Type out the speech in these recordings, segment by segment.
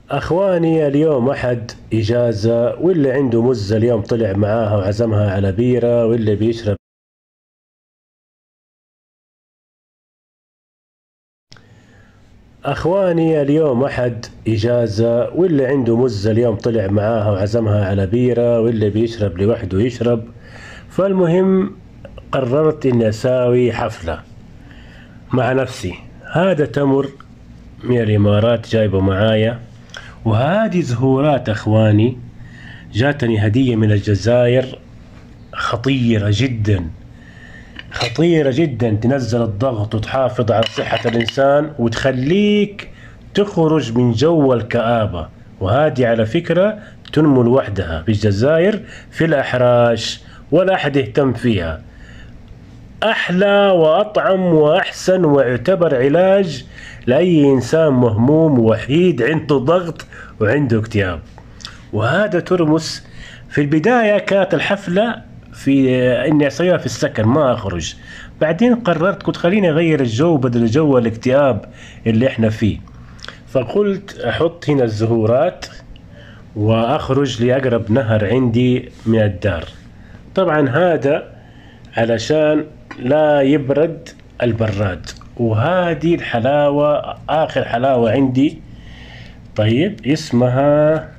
أخواني اليوم أحد إجازة، واللي عنده مزة اليوم طلع معاها وعزمها على بيرة، واللي بيشرب. أخواني اليوم أحد إجازة، واللي عنده مزة اليوم طلع معاها وعزمها على بيرة، واللي بيشرب لوحده يشرب. فالمهم قررت إني أساوي حفلة مع نفسي. هذا تمر من الإمارات جايبه معايا، وهذه زهورات أخواني جاتني هدية من الجزائر. خطيرة جدا، خطيرة جدا، تنزل الضغط وتحافظ على صحة الإنسان وتخليك تخرج من جو الكآبة. وهذه على فكرة تنمو لوحدها في الجزائر في الأحراش، ولا أحد يهتم فيها. أحلى وأطعم وأحسن، ويعتبر علاج لأي إنسان مهموم وحيد عنده ضغط وعنده اكتئاب. وهذا ترمس. في البداية كانت الحفلة في إني أسويها في السكن ما أخرج. بعدين قررت كنت خليني أغير الجو بدل جو الاكتئاب اللي إحنا فيه، فقلت أحط هنا الزهورات وأخرج لأقرب نهر عندي من الدار. طبعا هذا علشان لا يبرد البراد. وهذه الحلاوة آخر حلاوة عندي، طيب اسمها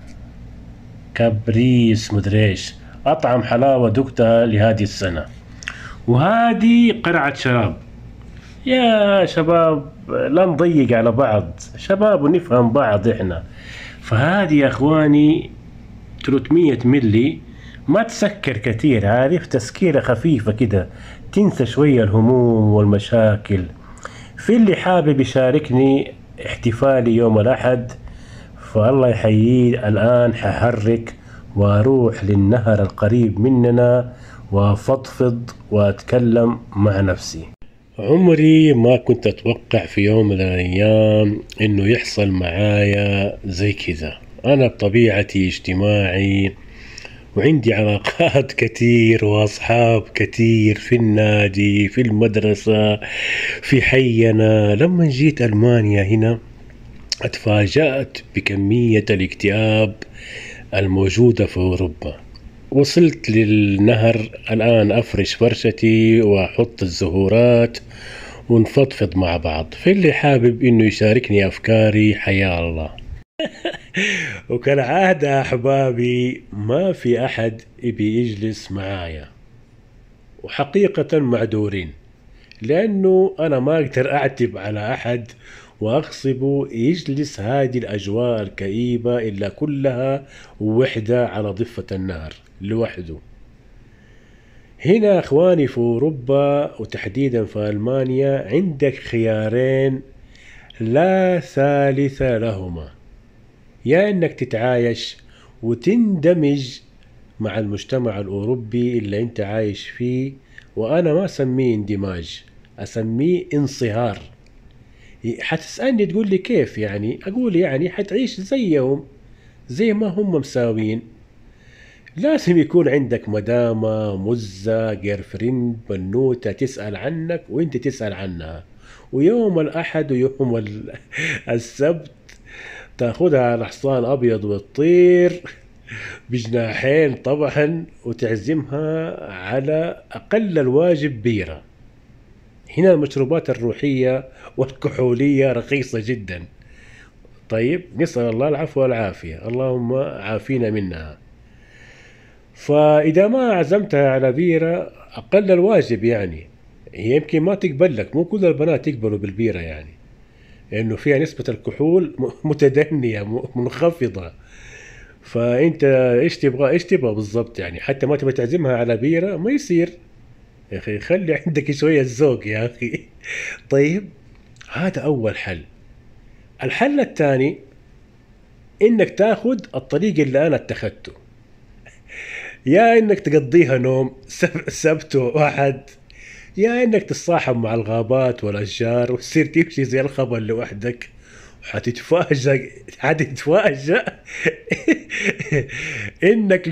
كابريس مدريش، أطعم حلاوة دقتها لهذه السنة. وهذه قرعة شراب. يا شباب لا نضيق على بعض، شباب ونفهم بعض إحنا. فهذه يا أخواني 300 ملي، ما تسكر كثير، عارف، تسكيرة خفيفة كده تنسى شوية الهموم والمشاكل. في اللي حابب يشاركني احتفالي يوم الأحد فالله يحييه، الآن ححرك وأروح للنهر القريب مننا وأفضفض وأتكلم مع نفسي. عمري ما كنت أتوقع في يوم من الأيام إنه يحصل معايا زي كذا. أنا بطبيعتي اجتماعي وعندي علاقات كتير وأصحاب كتير في النادي، في المدرسة، في حينا. لما جيت ألمانيا هنا اتفاجأت بكمية الاكتئاب الموجودة في أوروبا. وصلت للنهر الآن أفرش فرشتي وأحط الزهورات ونفضفض مع بعض. في اللي حابب إنه يشاركني أفكاري حيا الله. وكالعادة أحبابي ما في أحد يبي يجلس معايا، وحقيقة معذورين، لأنه أنا ما أقدر أعتب على أحد وأغصبه يجلس هذه الأجواء الكئيبة إلا كلها وحدة على ضفة النهر لوحده. هنا أخواني في أوروبا وتحديدا في ألمانيا عندك خيارين لا ثالث لهما: يا إنك تتعايش وتندمج مع المجتمع الأوروبي اللي أنت عايش فيه، وأنا ما أسميه اندماج، أسميه انصهار. حتسألني تقول لي كيف يعني؟ أقول يعني حتعيش زيهم زي ما هم مساوين. لازم يكون عندك مدامة، مزة، جير فريند، بنوتة تسأل عنك وانت تسأل عنها، ويوم الأحد ويوم السبت تاخدها على حصان أبيض وتطير بجناحين طبعا وتعزمها على أقل الواجب بيرة. هنا المشروبات الروحية والكحولية رخيصة جدا. طيب نسأل الله العفو والعافية، اللهم عافينا منها. فإذا ما عزمتها على بيرة أقل الواجب يعني هي يمكن ما تقبل لك، مو كل البنات يقبلوا بالبيرة يعني، لأنه فيها نسبة الكحول متدنية منخفضة. فأنت إيش تبغى بالضبط يعني؟ حتى ما تبغى تعزمها على بيرة ما يصير يا أخي، خلي عندك شوية ذوق يا أخي. طيب هذا أول حل. الحل الثاني إنك تاخد الطريق اللي أنا اتخذته، يا إنك تقضيها نوم سبت وأحد، يا إنك تتصاحب مع الغابات والأشجار وتصير تمشي زي الخبل لوحدك. حتتفاجأ إنك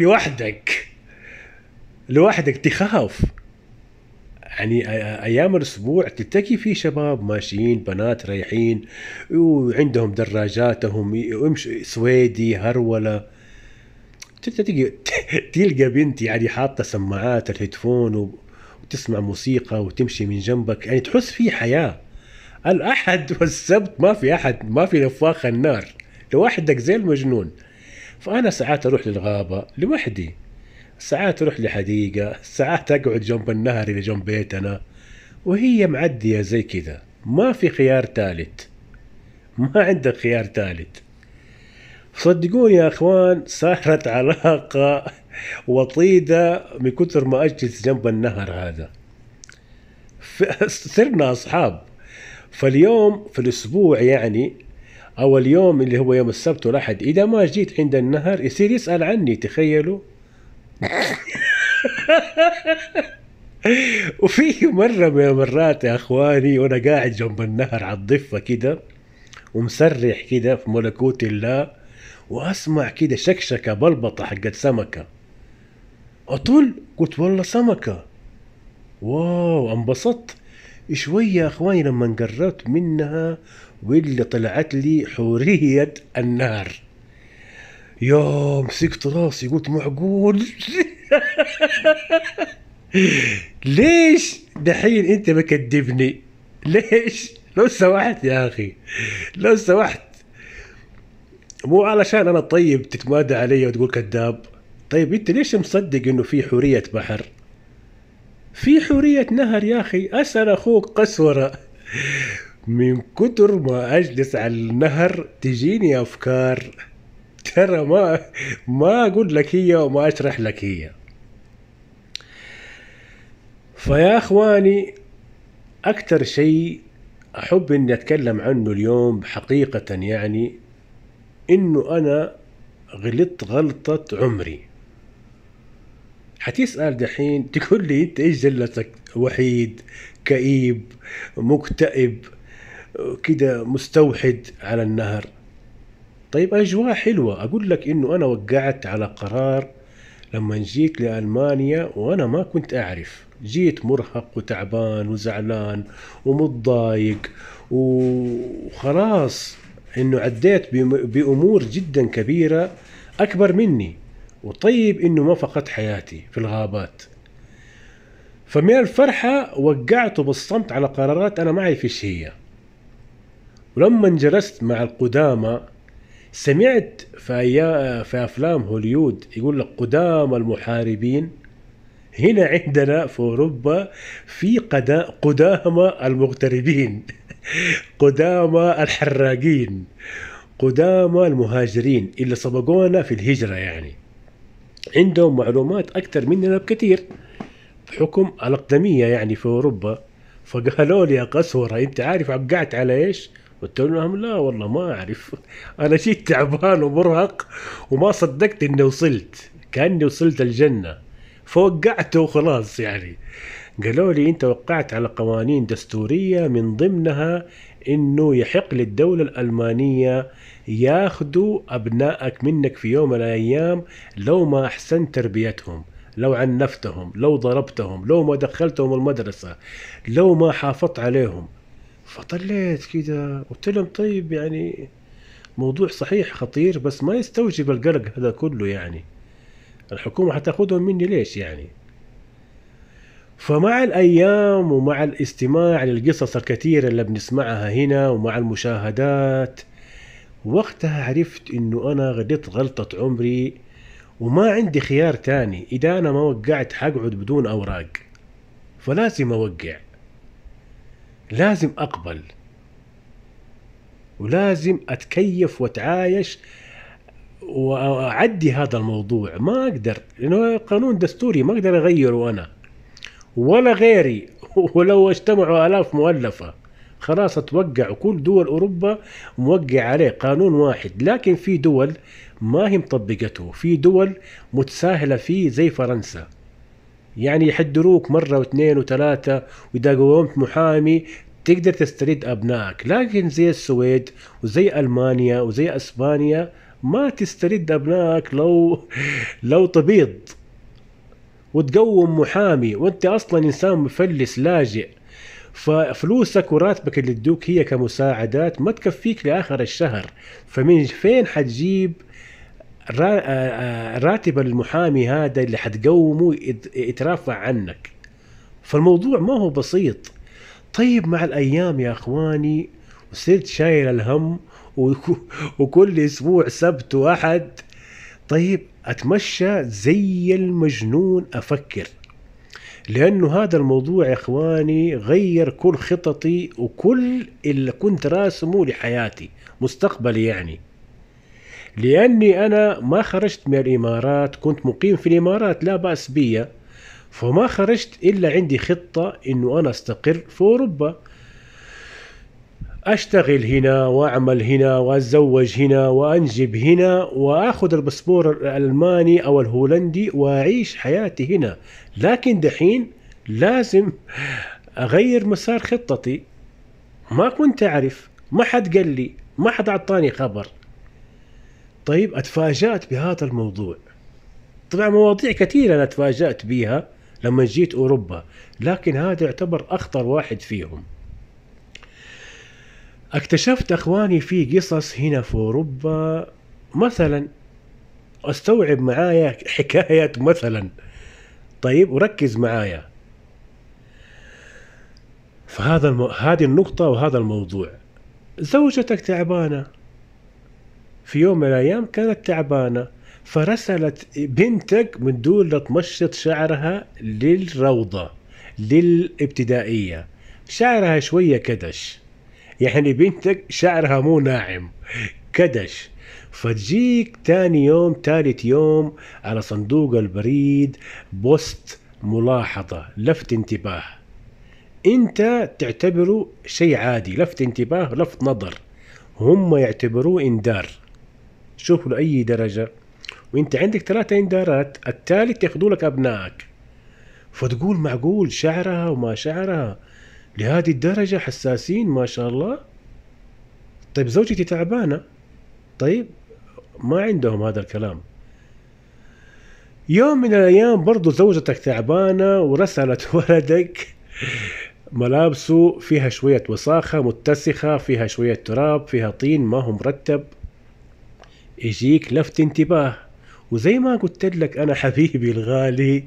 لوحدك تخاف. يعني ايام الاسبوع تلتقي في شباب ماشيين، بنات رايحين وعندهم دراجاتهم، ويمشي سويدي هرولة. تلقى تلقى بنت يعني حاطة سماعات الهيدفون وتسمع موسيقى وتمشي من جنبك، يعني تحس في حياة. الأحد والسبت ما في أحد، ما في نفاخ النار، لوحدك زي المجنون. فأنا ساعات أروح للغابة لوحدي، ساعات أروح لحديقة، ساعات أقعد جنب النهر اللي جنب بيتنا، وهي معدية زي كذا. ما في خيار تالت، ما عندك خيار تالت. صدقوني يا أخوان، صارت علاقة وطيدة من كثر ما أجلس جنب النهر هذا. صرنا أصحاب. فاليوم في الأسبوع يعني، أو اليوم اللي هو يوم السبت والأحد، إذا ما جيت عند النهر يصير يسأل عني، تخيلوا. وفي مرة من المرات يا أخواني، وأنا قاعد جنب النهر على الضفة كده ومسرح كده في ملكوت الله، وأسمع كده شكشكة بلبطة حقت سمكة. أطل قلت والله سمكة، واو انبسطت شوية يا أخواني لما قربت منها، واللي طلعت لي حورية النهر. يا مسكت راسي قلت معقول؟ ليش دحين انت مكدبني؟ ليش؟ لو سمحت يا اخي، لو سمحت. مو علشان انا طيب تتمادى علي وتقول كذاب. طيب انت ليش مصدق انه في حورية بحر؟ في حورية نهر يا اخي. اسأل اخوك قسورة. من كتر ما اجلس على النهر تجيني افكار، ترى ما اقول لك هي وما اشرح لك هي. فيا اخواني، اكتر شيء احب اني اتكلم عنه اليوم حقيقة يعني، انه انا غلطت غلطة عمري. حتسأل دحين تقول لي انت ايش جلسك وحيد كئيب مكتئب كده مستوحد على النهر؟ طيب اجواء حلوة. اقول لك انه انا وقعت على قرار لما جيت لألمانيا وانا ما كنت اعرف. جيت مرهق وتعبان وزعلان ومتضايق وخلاص، انه عديت بامور جدا كبيرة اكبر مني. وطيب انه ما فقدت حياتي في الغابات. فمن الفرحة وقعت وبصمت على قرارات انا ما اعرف ايش هي. ولما جلست مع القدامى، سمعت في افلام هوليود يقول لك قدامى المحاربين. هنا عندنا في اوروبا في قدامى المغتربين. قدامى الحراقين، قدامى المهاجرين اللي سبقونا في الهجرة، يعني عندهم معلومات اكثر مننا بكثير بحكم الأقدمية يعني في اوروبا. فقالوا لي يا قسورة انت عارف وقعت على ايش؟ قلت لهم لا والله ما اعرف. انا جيت تعبان ومرهق وما صدقت اني وصلت، كاني وصلت الجنة، فوقعت وخلاص يعني. قالوا لي انت وقعت على قوانين دستورية من ضمنها انه يحق للدولة الألمانية ياخدوا ابنائك منك في يوم من الايام لو ما احسنت تربيتهم، لو عنفتهم، لو ضربتهم، لو ما دخلتهم المدرسة، لو ما حافظت عليهم. فطلعت كده قلت لهم طيب يعني موضوع صحيح خطير، بس ما يستوجب القلق هذا كله يعني. الحكومة حتاخدهم مني ليش يعني؟ فمع الأيام ومع الاستماع للقصص الكثيرة اللي بنسمعها هنا ومع المشاهدات، وقتها عرفت إنه أنا غلطت غلطة عمري وما عندي خيار تاني. إذا أنا ما وقعت حقعد بدون أوراق، فلازم أوقع، لازم أقبل، ولازم أتكيف وأتعايش وأعدي هذا الموضوع. ما أقدر، لأنه قانون دستوري ما أقدر أغيره أنا ولا غيري. ولو اجتمعوا آلاف مؤلفة خلاص اتوقع، وكل دول أوروبا موقع عليه قانون واحد. لكن في دول ما هي مطبقته، في دول متساهلة فيه زي فرنسا، يعني يحدروك مرة واثنين وثلاثة، وإذا قومت محامي تقدر تسترد أبنائك. لكن زي السويد وزي ألمانيا وزي أسبانيا ما تسترد أبنائك لو تبيض. وتقوم محامي وانت اصلا انسان مفلس لاجئ، ففلوسك وراتبك اللي تدوك هي كمساعدات ما تكفيك لاخر الشهر، فمن فين حتجيب راتب المحامي هذا اللي حتقومه يترافع عنك؟ فالموضوع ما هو بسيط. طيب مع الايام يا اخواني وصرت شايل الهم وكل اسبوع سبت واحد طيب اتمشى زي المجنون افكر، لانه هذا الموضوع يا اخواني غير كل خططي وكل اللي كنت راسمه لحياتي مستقبلي يعني. لاني انا ما خرجت من الامارات، كنت مقيم في الامارات لا بأس بي، فما خرجت الا عندي خطة انه انا استقر في اوروبا، اشتغل هنا واعمل هنا واتزوج هنا وانجب هنا واخذ الباسبور الالماني او الهولندي واعيش حياتي هنا. لكن دحين لازم اغير مسار خطتي، ما كنت اعرف، ما حد قال لي، ما حد اعطاني خبر. طيب اتفاجأت بهذا الموضوع. طبعا مواضيع كثيرة انا اتفاجأت بيها لما جيت اوروبا، لكن هذا يعتبر اخطر واحد فيهم. اكتشفت اخواني في قصص هنا في اوروبا، مثلا استوعب معايا حكاية مثلا. طيب وركز معايا هذه النقطة وهذا الموضوع. زوجتك تعبانة، في يوم من الايام كانت تعبانة، فرسلت بنتك من دون لا تمشط شعرها للروضة للابتدائية، شعرها شوية كدش، يعني بنتك شعرها مو ناعم كدش، فتجيك تاني يوم تالت يوم على صندوق البريد بوست ملاحظة لفت انتباه. انت تعتبره شيء عادي، لفت انتباه لفت نظر، هم يعتبروه انذار. شوف لأي درجة، وانت عندك 3 انذارات، الثالث ياخذوا لك ابنائك. فتقول معقول شعرها وما شعرها لهذه الدرجة حساسين ما شاء الله؟ طيب زوجتي تعبانة، طيب ما عندهم هذا الكلام. يوم من الايام برضو زوجتك تعبانة ورسلت ولدك ملابسه فيها شوية وساخة متسخة، فيها شوية تراب، فيها طين، ما هو مرتب، يجيك لفت انتباه. وزي ما قلت لك انا حبيبي الغالي،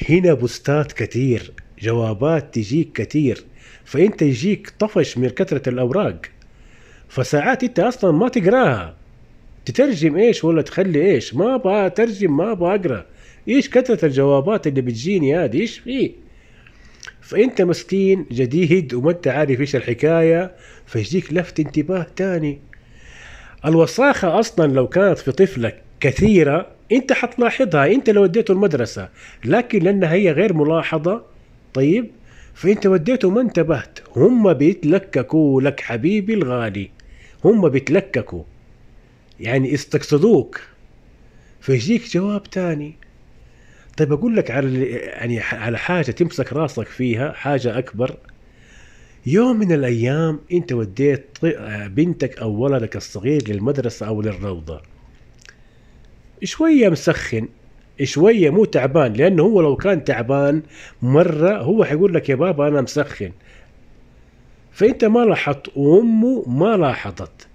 هنا بوستات كتير، جوابات تجيك كتير، فانت يجيك طفش من كثرة الاوراق، فساعات انت اصلا ما تقراها، تترجم ايش ولا تخلي ايش، ما ابغى اترجم ما ابغى اقرا، ايش كثرة الجوابات اللي بتجيني هذه ايش فيه؟ فانت مسكين جديد وما انت عارف ايش الحكاية، فيجيك لفت انتباه تاني. الوساخة اصلا لو كانت في طفلك كثيرة انت حتلاحظها انت لو وديته المدرسة، لكن لانها هي غير ملاحظة طيب فانت وديته ما انتبهت، هم بيتلككوا لك حبيبي الغالي، هم بيتلككوا يعني استقصدوك، فيجيك جواب تاني. طيب اقول لك على حاجة تمسك راسك فيها، حاجة اكبر. يوم من الايام انت وديت بنتك او ولدك الصغير للمدرسة او للروضة، شوية مسخن، شوية مو تعبان، لانه هو لو كان تعبان مرة هو حيقول لك يا بابا انا مسخن، فانت ما لاحظت وامه ما لاحظت.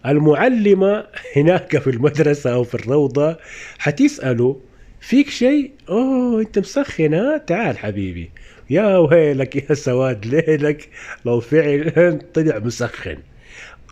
المعلمة هناك في المدرسة او في الروضة حتسأله فيك شيء؟ اوه انت مسخن ها، تعال حبيبي، يا ويلك يا سواد ليلك لو فعلا طلع مسخن.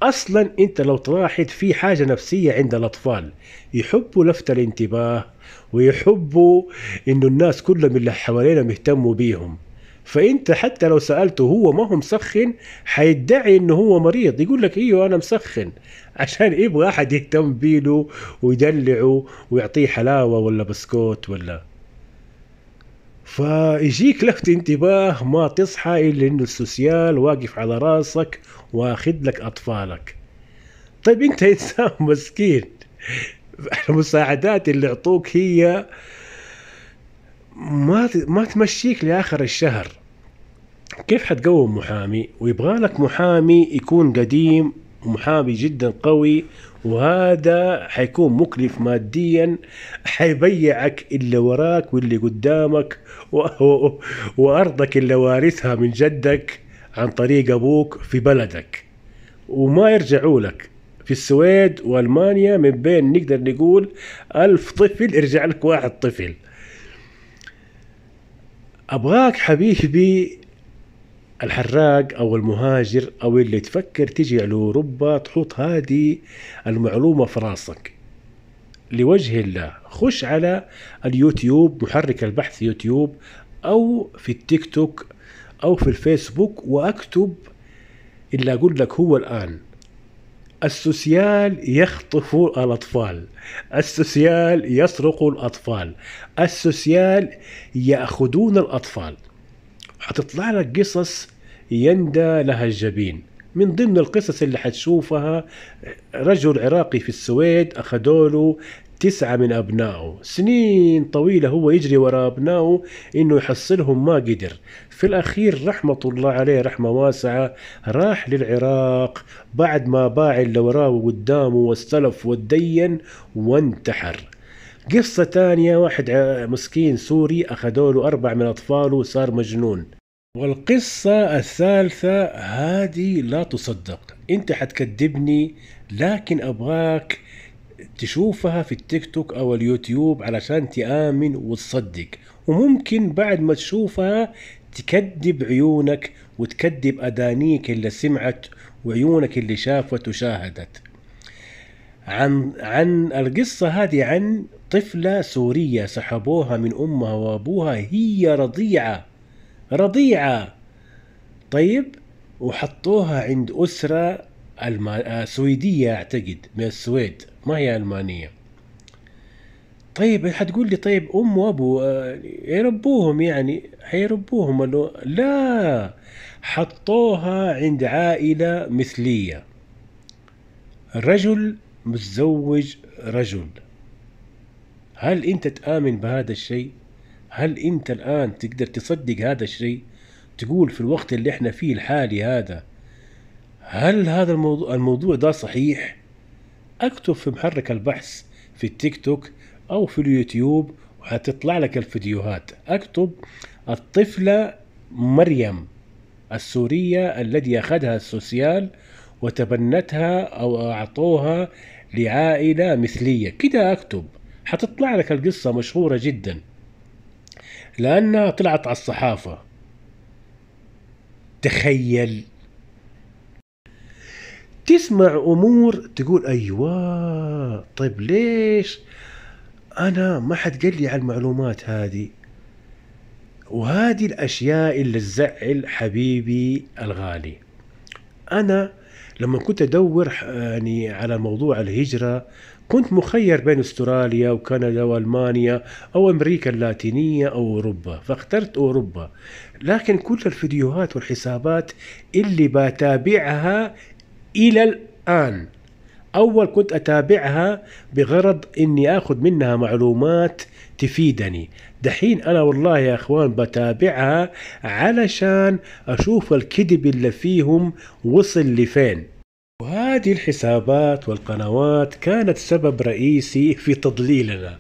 اصلا انت لو تلاحظ في حاجة نفسية عند الاطفال، يحبوا لفت الانتباه ويحبوا انه الناس كلهم اللي حوالينا مهتموا بيهم، فانت حتى لو سألته هو ما هو مسخن حيدعي انه هو مريض، يقول لك ايوه انا مسخن، عشان يبغى احد يهتم بيله ويدلعه ويعطيه حلاوة ولا بسكوت ولا. فيجيك لفت انتباه ما تصحى الا انه السوسيال واقف على راسك واخذ لك اطفالك. طيب انت انسان مسكين، المساعدات اللي اعطوك هي ما تمشيك لاخر الشهر. كيف حتقوم محامي ويبغى لك محامي يكون قديم ومحامي جدا قوي، وهذا حيكون مكلف ماديا، حيبيعك اللي وراك واللي قدامك وأرضك اللي وارثها من جدك عن طريق أبوك في بلدك، وما يرجعوا لك. في السويد وألمانيا من بين نقدر نقول 1000 طفل يرجع لك واحد طفل. أبغاك حبيبي الحراق أو المهاجر أو اللي تفكر تجي على أوروبا تحط هذه المعلومة في راسك لوجه الله. خش على اليوتيوب، محرك البحث يوتيوب أو في التيك توك أو في الفيسبوك، وأكتب اللي أقول لك هو الآن: السوسيال يخطف الأطفال، السوسيال يسرق الأطفال، السوسيال يأخذون الأطفال. حتطلع لك قصص يندى لها الجبين. من ضمن القصص اللي حتشوفها رجل عراقي في السويد أخذوا له 9 من أبنائه، سنين طويلة هو يجري وراء أبنائه إنه يحصلهم، ما قدر. في الأخير رحمة الله عليه رحمة واسعة راح للعراق بعد ما باع اللي وراه وقدامه واستلف والدين وانتحر. قصة تانية، واحد مسكين سوري أخذوا له 4 من أطفاله وصار مجنون. والقصة الثالثة هذه لا تصدق، انت حتكذبني، لكن أبغاك تشوفها في التيك توك أو اليوتيوب علشان تآمن وتصدق. وممكن بعد ما تشوفها تكذب عيونك وتكذب أدانيك اللي سمعت وعيونك اللي شافت وشاهدت. عن القصة هذه عن طفلة سورية سحبوها من أمها وأبوها، هي رضيعة طيب، وحطوها عند أسرة سويدية أعتقد من السويد، ما هي ألمانية. طيب حتقول لي طيب أم وأبو يربوهم، يعني حيربوهم؟ لا، حطوها عند عائلة مثلية، رجل متزوج رجل. هل أنت تآمن بهذا الشيء؟ هل أنت الآن تقدر تصدق هذا الشيء؟ تقول في الوقت اللي احنا فيه الحالي هذا، هل هذا الموضوع ده صحيح؟ اكتب في محرك البحث في التيك توك او في اليوتيوب وهتطلع لك الفيديوهات. اكتب الطفلة مريم السورية الذي اخذها السوسيال وتبنتها او اعطوها لعائلة مثلية، كده اكتب حتطلع لك القصة مشهورة جدا لانها طلعت على الصحافة. تخيل، تسمع أمور تقول أيوة، طيب ليش أنا ما حد قال لي على المعلومات هذه؟ وهذه الأشياء اللي تزعل حبيبي الغالي. أنا لما كنت أدور يعني على موضوع الهجرة كنت مخير بين أستراليا وكندا وألمانيا أو أمريكا اللاتينية أو أوروبا، فاخترت أوروبا. لكن كل الفيديوهات والحسابات اللي بتابعها إلى الآن، أول كنت أتابعها بغرض إني أخذ منها معلومات تفيدني، دحين أنا والله يا أخوان بتابعها علشان أشوف الكذب اللي فيهم وصل لفين. وهذه الحسابات والقنوات كانت سبب رئيسي في تضليلنا،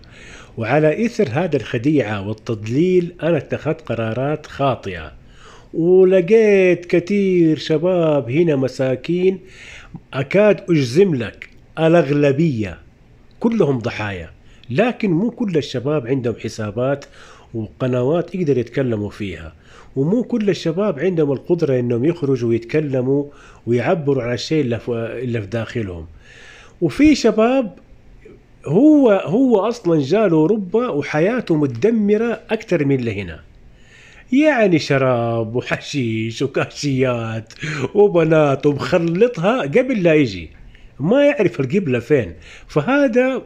وعلى إثر هذا الخديعة والتضليل أنا اتخذت قرارات خاطئة، ولقيت كثير شباب هنا مساكين أكاد أجزم لك الأغلبية كلهم ضحايا. لكن مو كل الشباب عندهم حسابات وقنوات يقدر يتكلموا فيها، ومو كل الشباب عندهم القدرة انهم يخرجوا ويتكلموا ويعبروا عن الشيء اللي في داخلهم. وفي شباب هو اصلا جاله اوروبا وحياته متدمرة اكتر من اللي هنا، يعني شراب وحشيش وكاشيات وبنات ومخلطها قبل لا يجي، ما يعرف القبلة فين. فهذا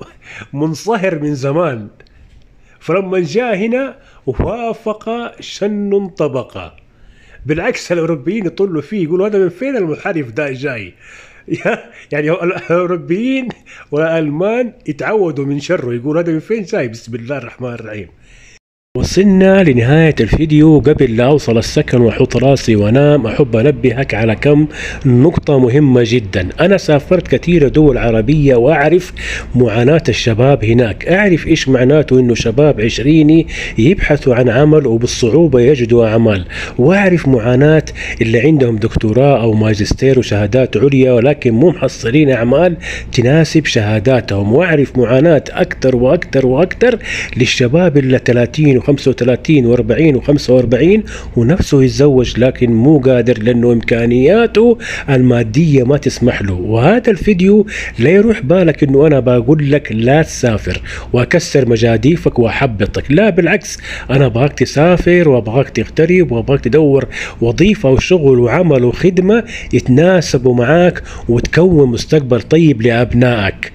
منصهر من زمان، فلما جاء هنا وافق شن طبقة. بالعكس الأوروبيين يطلوا فيه يقولوا هذا من فين المنحرف ده جاي. يعني الأوروبيين والألمان يتعودوا من شره، يقولوا هذا من فين جاي، بسم الله الرحمن الرحيم. وصلنا لنهاية الفيديو. قبل لا أوصل السكن وأحط راسي وأنام أحب أنبهك على كم نقطة مهمة جدا. أنا سافرت كثير دول عربية وأعرف معاناة الشباب هناك، أعرف إيش معناته إنه شباب عشريني يبحثوا عن عمل وبالصعوبة يجدوا أعمال، وأعرف معاناة اللي عندهم دكتوراه أو ماجستير وشهادات عليا ولكن مو محصلين أعمال تناسب شهاداتهم، وأعرف معاناة أكثر وأكثر وأكثر للشباب اللي 30 و35 و40 و45 ونفسه يتزوج لكن مو قادر لأنه إمكانياته المادية ما تسمح له. وهذا الفيديو لا يروح بالك إنه أنا بقول لك لا تسافر وأكسر مجاديفك وأحبطك، لا بالعكس، أنا أبغاك تسافر وأبغاك تغترب وأبغاك تدور وظيفة وشغل وعمل وخدمة يتناسبوا معاك وتكون مستقبل طيب لأبنائك.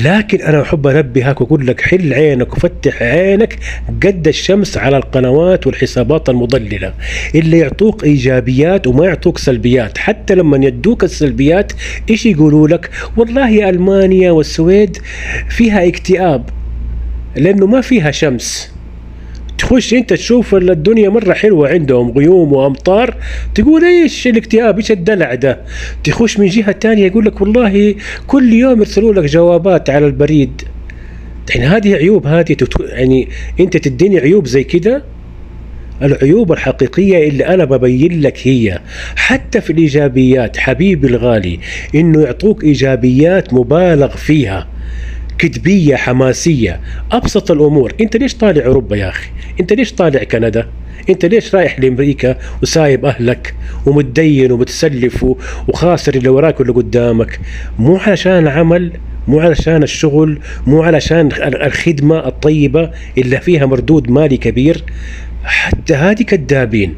لكن أنا أحب أنبهك وأقول لك حل عينك وفتح عينك قد الشمس على القنوات والحسابات المضللة اللي يعطوك إيجابيات وما يعطوك سلبيات. حتى لما يدوك السلبيات إيش يقولوا لك؟ والله ألمانيا والسويد فيها اكتئاب لأنه ما فيها شمس. تخش انت تشوف الدنيا مرة حلوة عندهم غيوم وامطار تقول ايش الاكتئاب ايش الدلع ده. تخش من جهة تانية يقول لك والله كل يوم يرسلوا لك جوابات على البريد. يعني هذه عيوب، هذه يعني انت تديني عيوب زي كده. العيوب الحقيقية اللي أنا ببين لك هي حتى في الإيجابيات حبيبي الغالي إنه يعطوك إيجابيات مبالغ فيها كذبية حماسية. أبسط الأمور، أنت ليش طالع أوروبا يا أخي؟ أنت ليش طالع كندا؟ أنت ليش رايح لأمريكا وسايب أهلك ومتدين ومتسلف وخاسر اللي وراك واللي قدامك؟ مو علشان العمل، مو علشان الشغل، مو علشان الخدمة الطيبة اللي فيها مردود مالي كبير. حتى هذه كذابين.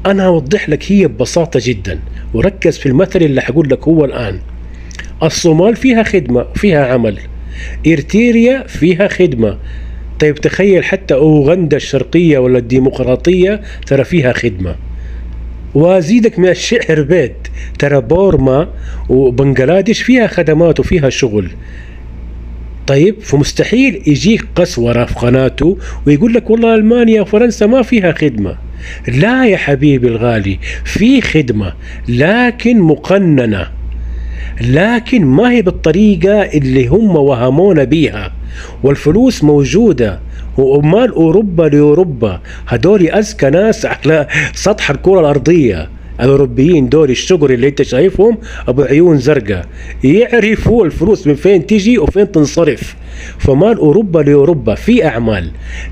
أنا أوضح لك هي ببساطة جدا وركز في المثل اللي حقول لك هو الآن. الصومال فيها خدمة وفيها عمل، إريتريا فيها خدمة. طيب تخيل حتى أوغندا الشرقية ولا الديمقراطية ترى فيها خدمة. وازيدك من الشعر بيت، ترى بورما وبنغلاديش فيها خدمات وفيها شغل. طيب فمستحيل يجيك قسورة في قناته ويقول لك والله ألمانيا وفرنسا ما فيها خدمة. لا يا حبيبي الغالي، في خدمة لكن مقننة، لكن ما هي بالطريقة اللي هم وهمونا بيها. والفلوس موجودة ومال أوروبا لأوروبا، هدول أذكى ناس على سطح الكرة الأرضية. الأوروبيين دول الشجر اللي انت شايفهم أبو عيون زرقاء يعرفوا الفلوس من فين تجي وفين تنصرف. فمال أوروبا لأوروبا في أعمال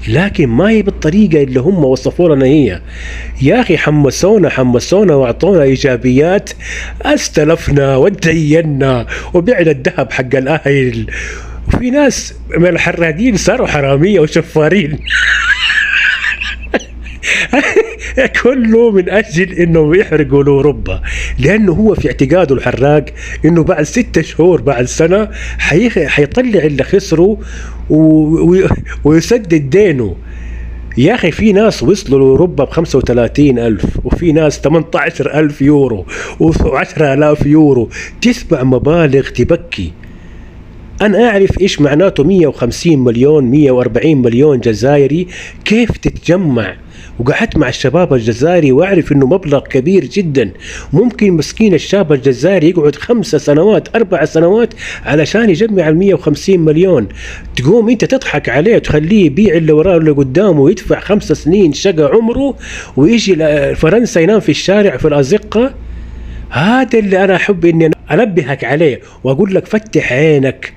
لكن ما هي بالطريقة اللي هم وصفوا لنا هي. يا أخي حمسونا وأعطونا إيجابيات، استلفنا ودينا وبعنا الذهب حق الأهل، وفي ناس من الحراقين صاروا حرامية وشفارين كله من أجل إنه يحرقوا لأوروبا، لأنه هو في اعتقاده الحراق إنه بعد 6 شهور بعد سنة حيطلع اللي خسره ويسدد دينه. يا أخي في ناس وصلوا لأوروبا ب35,000 وفي ناس 18,000 يورو و10,000 يورو، تسمع مبالغ تبكي. أنا أعرف إيش معناته 150 مليون 140 مليون جزائري كيف تتجمع، وقعدت مع الشباب الجزائري وأعرف إنه مبلغ كبير جدا. ممكن مسكين الشاب الجزائري يقعد 5 سنوات 4 سنوات علشان يجمع 150 مليون. تقوم أنت تضحك عليه وتخليه يبيع اللي وراه واللي قدامه ويدفع 5 سنين شقى عمره ويجي فرنسا ينام في الشارع في الأزقة. هذا اللي أنا أحب إني أنبهك عليه وأقول لك فتح عينك،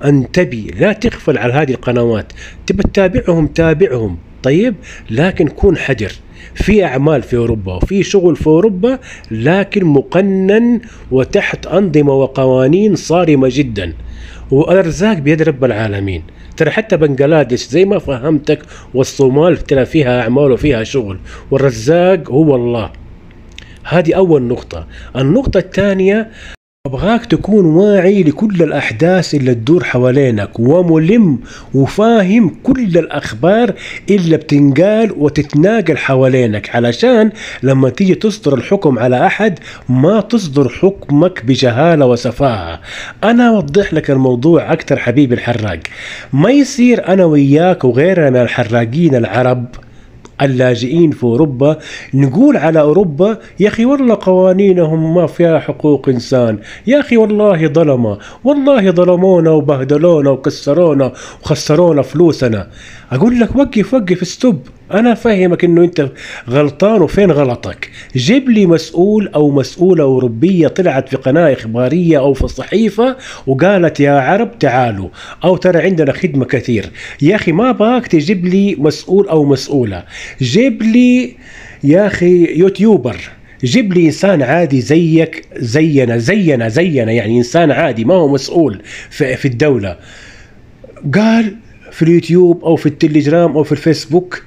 انتبه، لا تغفل على هذه القنوات. تبى تتابعهم تابعهم طيب، لكن كون حذر. في أعمال في أوروبا وفي شغل في أوروبا لكن مقنن وتحت أنظمة وقوانين صارمة جدا، والأرزاق بيد رب العالمين. ترى حتى بنغلاديش زي ما فهمتك والصومال ترى فيها أعمال وفيها شغل، والرزاق هو الله. هذه أول نقطة. النقطة الثانية أبغاك تكون واعي لكل الأحداث اللي تدور حوالينك، وملم وفاهم كل الأخبار اللي بتنقال وتتناقل حوالينك، علشان لما تيجي تصدر الحكم على أحد ما تصدر حكمك بجهالة وسفاهة. أنا أوضح لك الموضوع أكتر حبيبي الحراق. ما يصير أنا وياك وغيرنا من الحراقين العرب اللاجئين في أوروبا نقول على أوروبا يا أخي والله قوانينهم ما فيها حقوق إنسان، يا أخي والله ظلمة، والله ظلمونا وبهدلونا وكسرونا وخسرونا فلوسنا. أقول لك وقف وقف استوب، أنا فاهمك إنه أنت غلطان وفين غلطك. جيب لي مسؤول أو مسؤولة أوروبية طلعت في قناة إخبارية أو في صحيفة وقالت يا عرب تعالوا، أو ترى عندنا خدمة كثير. يا أخي ما باك تجيب لي مسؤول أو مسؤولة، جيب لي يا أخي يوتيوبر، جيب لي إنسان عادي زيك زينا يعني إنسان عادي ما هو مسؤول في الدولة، قال في اليوتيوب أو في التليجرام أو في الفيسبوك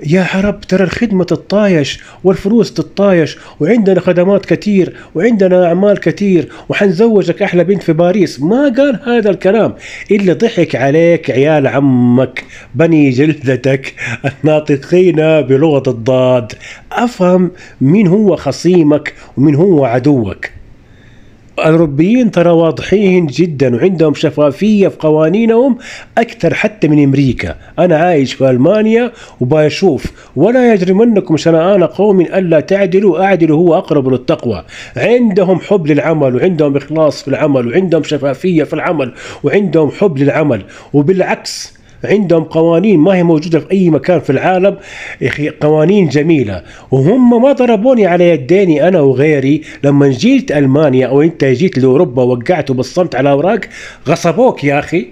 يا عرب ترى الخدمة تطايش والفلوس تطايش وعندنا خدمات كتير وعندنا أعمال كتير وحنزوجك أحلى بنت في باريس. ما قال هذا الكلام إلا ضحك عليك عيال عمك بني جلدتك الناطقين بلغة الضاد. أفهم مين هو خصيمك ومين هو عدوك. الأوروبيين ترى واضحين جدا وعندهم شفافية في قوانينهم أكثر حتى من أمريكا. أنا عايش في ألمانيا وبشوف ولا يجرمنكم شنآن قوم ألا تعدلوا أعدلوا هو أقرب للتقوى. عندهم حب للعمل وعندهم إخلاص في العمل وعندهم شفافية في العمل وعندهم حب للعمل، وبالعكس عندهم قوانين ما هي موجودة في أي مكان في العالم. قوانين جميلة، وهم ما ضربوني على يديني أنا وغيري. لما جيت ألمانيا أو أنت جيت لأوروبا وقعت وبصمت على أوراق غصبوك يا أخي.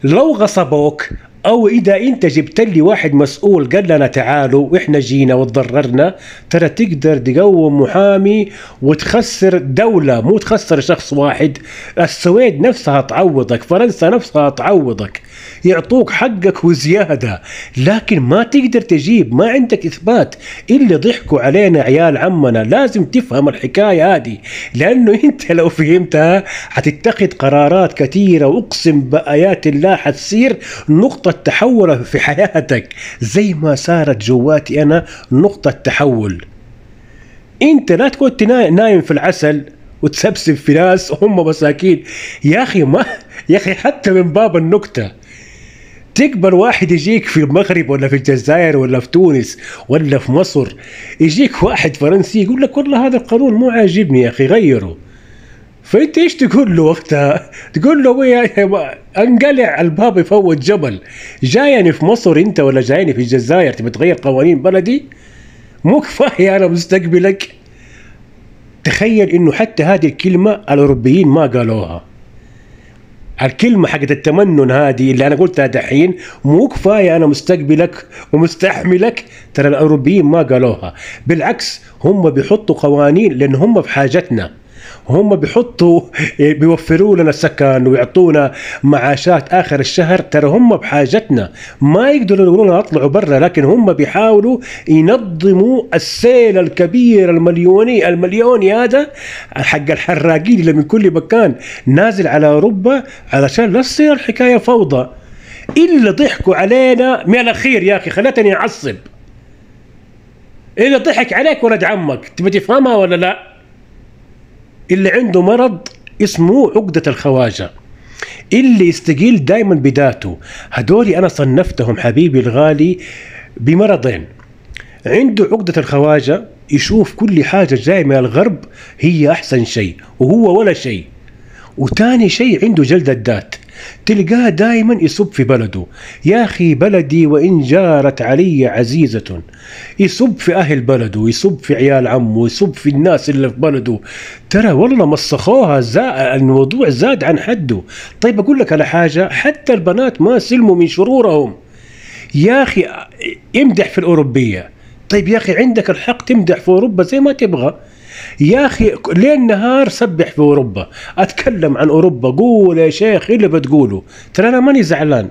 لو غصبوك أو إذا أنت جبت لي واحد مسؤول قال لنا تعالوا وإحنا جينا وتضررنا، ترى تقدر تقوم محامي وتخسر دولة، مو تخسر شخص واحد. السويد نفسها تعوضك، فرنسا نفسها تعوضك، يعطوك حقك وزيادة، لكن ما تقدر تجيب، ما عندك إثبات. اللي ضحكوا علينا عيال عمنا. لازم تفهم الحكاية هذه، لأنه أنت لو فهمتها حتتخذ قرارات كثيرة، وأقسم بآيات الله حتصير نقطة تحول في حياتك زي ما صارت جواتي أنا نقطة تحول. أنت لا تكون نايم في العسل وتسبسب في ناس هم مساكين. يا أخي حتى من باب النكتة تقبل واحد يجيك في المغرب ولا في الجزائر ولا في تونس ولا في مصر، يجيك واحد فرنسي يقول لك والله هذا القانون مو عاجبني يا أخي غيره. فأنت إيش تقول له وقتها؟ تقول له انقلع الباب يفوت جبل. جايني في مصر أنت ولا جايني في الجزائر تبي تغير قوانين بلدي؟ مو كفاية أنا مستقبلك؟ تخيل إنه حتى هذه الكلمة الأوروبيين ما قالوها. الكلمة حقت التمنن هذه اللي أنا قلتها دحين، مو كفاية أنا مستقبلك ومستحملك، ترى الأوروبيين ما قالوها. بالعكس هم بيحطوا قوانين لأن هم بحاجتنا، هم بيوفروا لنا سكن ويعطونا معاشات آخر الشهر. ترى هم بحاجتنا، ما يقدروا يقولون اطلعوا برا، لكن هم بيحاولوا ينظموا السيل الكبير المليوني هذا حق الحراقين اللي من كل مكان نازل على أوروبا، علشان لا تصير الحكاية فوضى. إلا ضحكوا علينا من الأخير يا أخي، خلتني أعصب. إلا ضحك عليك ولد عمك، تبي تفهمها ولا لا؟ اللي عنده مرض اسمه عقدة الخواجة، اللي يستقيل دايما بذاته. هدولي أنا صنفتهم حبيبي الغالي بمرضين. عنده عقدة الخواجة، يشوف كل حاجة جاي من الغرب هي أحسن شيء وهو ولا شيء. وتاني شيء عنده جلد الذات، تلقاه دائما يسب في بلده. يا أخي بلدي وإن جارت علي عزيزة. يسب في أهل بلده، يسب في عيال عمه، يسب في الناس اللي في بلده. ترى والله مسخوها، الموضوع زاد عن حده. طيب أقول لك على حاجة، حتى البنات ما سلموا من شرورهم. يا أخي امدح في الأوروبية. طيب يا أخي عندك الحق تمدح في أوروبا زي ما تبغى. يا أخي ليل نهار سبح في أوروبا، أتكلم عن أوروبا، قول يا شيخ اللي بتقوله. ترى أنا ماني زعلان.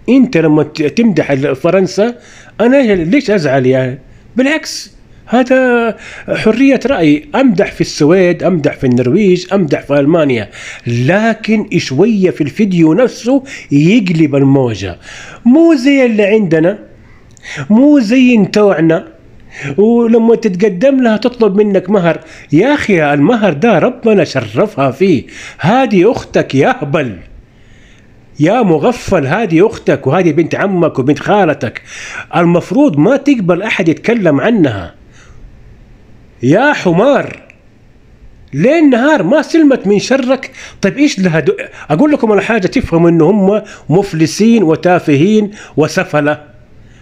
أنت لما تمدح فرنسا أنا ليش أزعل يعني؟ بالعكس هذا حرية رأي، أمدح في السويد، أمدح في النرويج، أمدح في ألمانيا، لكن شوية في الفيديو نفسه يقلب الموجة. مو زي اللي عندنا، مو زي نتوعنا، ولما تتقدم لها تطلب منك مهر. يا أخي المهر ده ربنا شرفها فيه، هذه أختك يا هبل يا مغفل، هذه أختك وهذه بنت عمك وبنت خالتك، المفروض ما تقبل أحد يتكلم عنها. يا حمار، لين نهار ما سلمت من شرك. طيب إيش لها أقول لكم على حاجة تفهموا إنه هم مفلسين وتافهين وسفلة،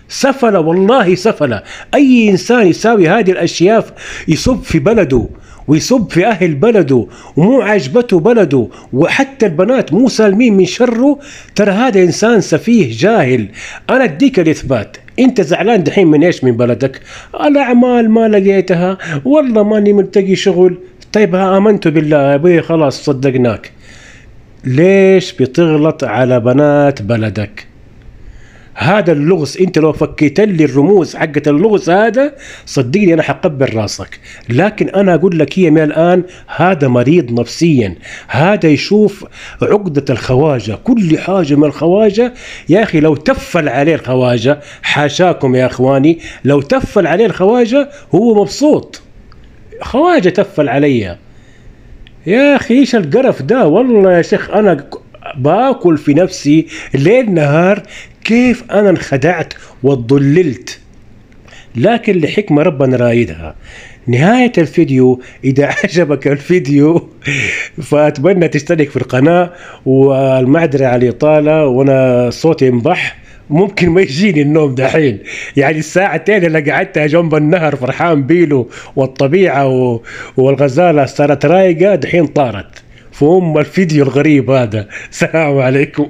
سفلة والله سفلة. أي إنسان يساوي هذه الأشياء، يصب في بلده ويصب في أهل بلده ومو عجبته بلده، وحتى البنات مو سالمين من شره، ترى هذا إنسان سفيه جاهل. أنا أديك الإثبات. أنت زعلان دحين من إيش؟ من بلدك، الأعمال ما لقيتها، والله ماني ملتقي شغل. طيب آمنت بالله يا أبوي، خلاص صدقناك. ليش بتغلط على بنات بلدك؟ هذا اللغز، انت لو فكيت لي الرموز حقت اللغز هذا صدقني انا حقبل راسك. لكن انا اقول لك هي من الان هذا مريض نفسيا، هذا يشوف عقدة الخواجة، كل حاجة من الخواجة. يا اخي لو تفل عليه الخواجة، حاشاكم يا اخواني، لو تفل عليه الخواجة هو مبسوط. خواجة تفل عليها، يا اخي ايش القرف ده؟ والله يا شيخ انا باكل في نفسي ليل نهار كيف أنا انخدعت وضللت. لكن لحكمة ربنا رايدها. نهاية الفيديو، إذا عجبك الفيديو فأتمنى تشترك في القناة، والمعذرة على الإطالة وأنا صوتي انبح، ممكن ما يجيني النوم دحين، يعني الساعتين اللي قعدتها جنب النهر فرحان بيله والطبيعة والغزالة صارت رايقة دحين طارت، فهم الفيديو الغريب هذا. السلام عليكم.